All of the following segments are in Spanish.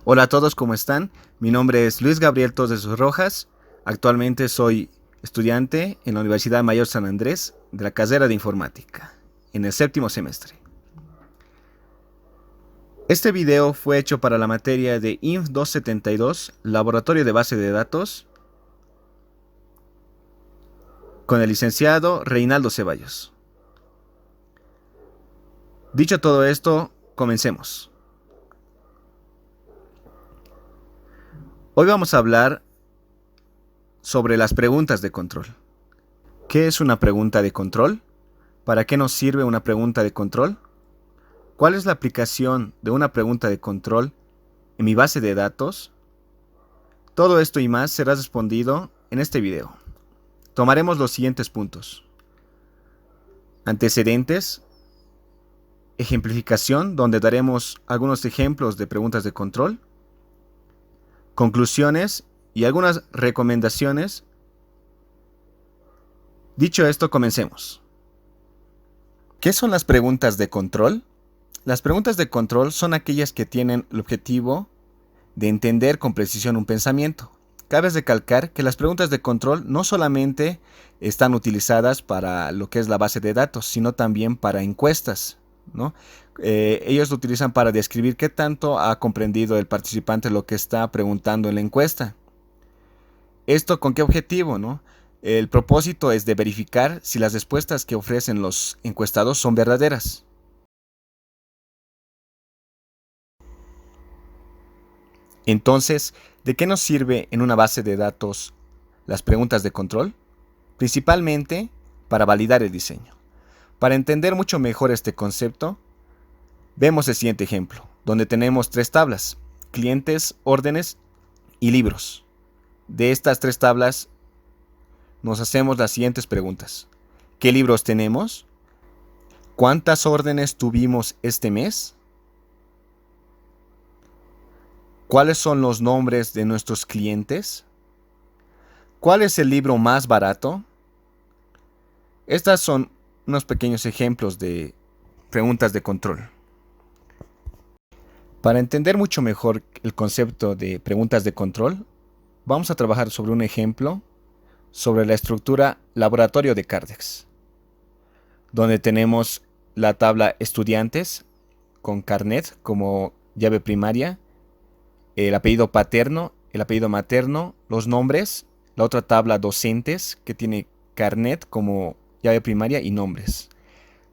Hola a todos, ¿cómo están? Mi nombre es Luis Gabriel Torres Rojas. Actualmente soy estudiante en la Universidad Mayor San Andrés de la carrera de Informática, en el séptimo semestre. Este video fue hecho para la materia de INF 272, Laboratorio de Base de Datos, con el licenciado Reinaldo Ceballos. Dicho todo esto, comencemos. Hoy vamos a hablar sobre las preguntas de control. ¿Qué es una pregunta de control? ¿Para qué nos sirve una pregunta de control? ¿Cuál es la aplicación de una pregunta de control en mi base de datos? Todo esto y más será respondido en este video. Tomaremos los siguientes puntos: antecedentes, ejemplificación, donde daremos algunos ejemplos de preguntas de control, conclusiones y algunas recomendaciones. Dicho esto, comencemos. ¿Qué son las preguntas de control? Las preguntas de control son aquellas que tienen el objetivo de entender con precisión un pensamiento. Cabe recalcar que las preguntas de control no solamente están utilizadas para lo que es la base de datos, sino también para encuestas, ¿no? Ellos lo utilizan para describir qué tanto ha comprendido el participante lo que está preguntando en la encuesta. ¿Esto con qué objetivo, no? El propósito es de verificar si las respuestas que ofrecen los encuestados son verdaderas. Entonces, ¿de qué nos sirve en una base de datos las preguntas de control? Principalmente para validar el diseño. Para entender mucho mejor este concepto, vemos el siguiente ejemplo, donde tenemos tres tablas: clientes, órdenes y libros. De estas tres tablas nos hacemos las siguientes preguntas: ¿qué libros tenemos? ¿Cuántas órdenes tuvimos este mes? ¿Cuáles son los nombres de nuestros clientes? ¿Cuál es el libro más barato? Estas son unos pequeños ejemplos de preguntas de control. Para entender mucho mejor el concepto de preguntas de control, vamos a trabajar sobre un ejemplo sobre la estructura laboratorio de Cardex, donde tenemos la tabla estudiantes con carnet como llave primaria, el apellido paterno, el apellido materno, los nombres, la otra tabla docentes que tiene carnet como llave primaria y nombres.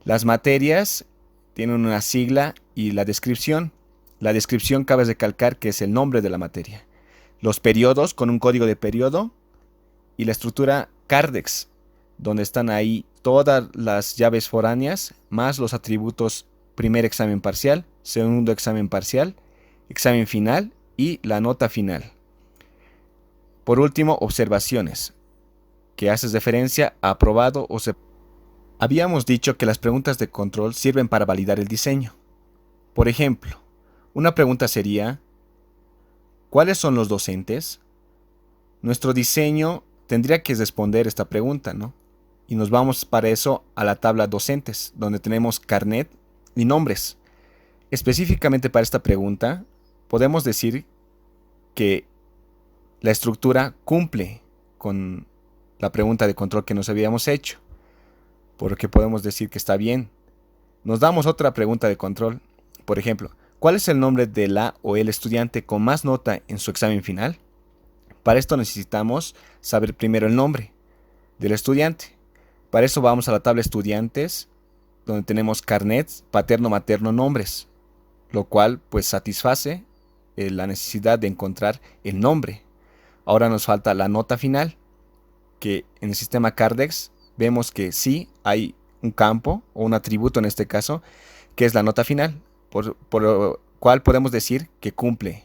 Las materias tienen una sigla y la descripción. La descripción cabe recalcar que es el nombre de la materia. Los periodos con un código de periodo y la estructura Cardex, donde están ahí todas las llaves foráneas más los atributos primer examen parcial, segundo examen parcial, examen final y la nota final. Por último, observaciones, que haces referencia a aprobado o se... Habíamos dicho que las preguntas de control sirven para validar el diseño. Por ejemplo, una pregunta sería: ¿cuáles son los docentes? Nuestro diseño tendría que responder esta pregunta, ¿no? Y nos vamos para eso a la tabla docentes, donde tenemos carnet y nombres. Específicamente para esta pregunta, podemos decir que la estructura cumple con la pregunta de control que nos habíamos hecho, porque podemos decir que está bien. Nos damos otra pregunta de control. Por ejemplo, ¿cuál es el nombre de la o el estudiante con más nota en su examen final? Para esto necesitamos saber primero el nombre del estudiante. Para eso vamos a la tabla estudiantes, donde tenemos carnets, paterno, materno, nombres, lo cual pues satisface la necesidad de encontrar el nombre. Ahora nos falta la nota final, que en el sistema Cardex vemos que sí hay un campo o un atributo en este caso, que es la nota final, por lo cual podemos decir que cumple.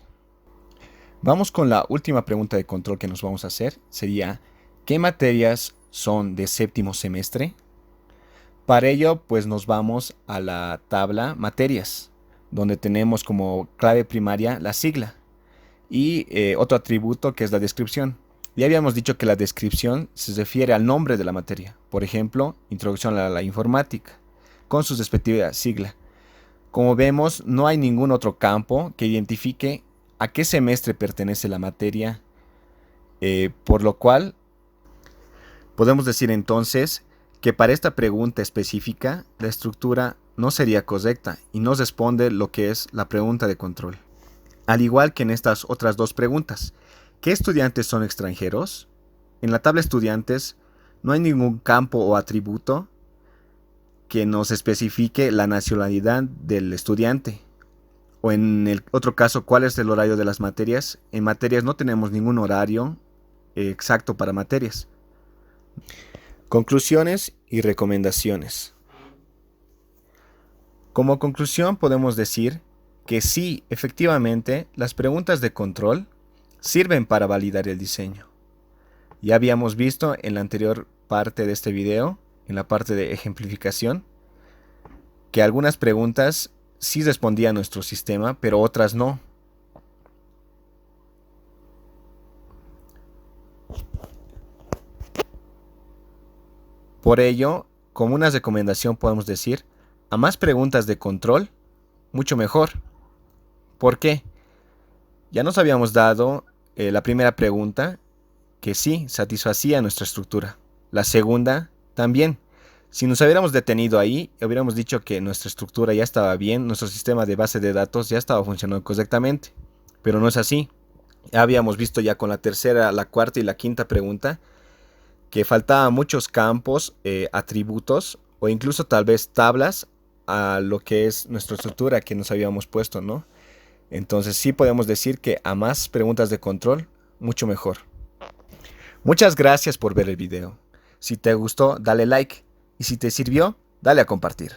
Vamos con la última pregunta de control que nos vamos a hacer. Sería: ¿qué materias son de séptimo semestre? Para ello, pues nos vamos a la tabla materias, donde tenemos como clave primaria la sigla y otro atributo que es la descripción. Ya habíamos dicho que la descripción se refiere al nombre de la materia. Por ejemplo, Introducción a la Informática, con su respectiva sigla. Como vemos, no hay ningún otro campo que identifique a qué semestre pertenece la materia, por lo cual podemos decir entonces que para esta pregunta específica la estructura no sería correcta y nos responde lo que es la pregunta de control. Al igual que en estas otras dos preguntas, ¿qué estudiantes son extranjeros? En la tabla estudiantes no hay ningún campo o atributo que nos especifique la nacionalidad del estudiante. O en el otro caso, ¿cuál es el horario de las materias? En materias no tenemos ningún horario exacto para materias. Conclusiones y recomendaciones. Como conclusión podemos decir que sí, efectivamente, las preguntas de control sirven para validar el diseño. Ya habíamos visto en la anterior parte de este video, en la parte de ejemplificación, que algunas preguntas sí respondía nuestro sistema, pero otras no. Por ello, como una recomendación podemos decir, a más preguntas de control, mucho mejor. ¿Por qué? Ya nos habíamos dado la primera pregunta, que sí, satisfacía nuestra estructura. La segunda, también. Si nos hubiéramos detenido ahí, hubiéramos dicho que nuestra estructura ya estaba bien, nuestro sistema de base de datos ya estaba funcionando correctamente. Pero no es así. Ya habíamos visto ya con la tercera, la cuarta y la quinta pregunta que faltaban muchos campos, atributos o incluso tal vez tablas a lo que es nuestra estructura que nos habíamos puesto, ¿no? Entonces sí podemos decir que a más preguntas de control, mucho mejor. Muchas gracias por ver el video. Si te gustó, dale like y si te sirvió, dale a compartir.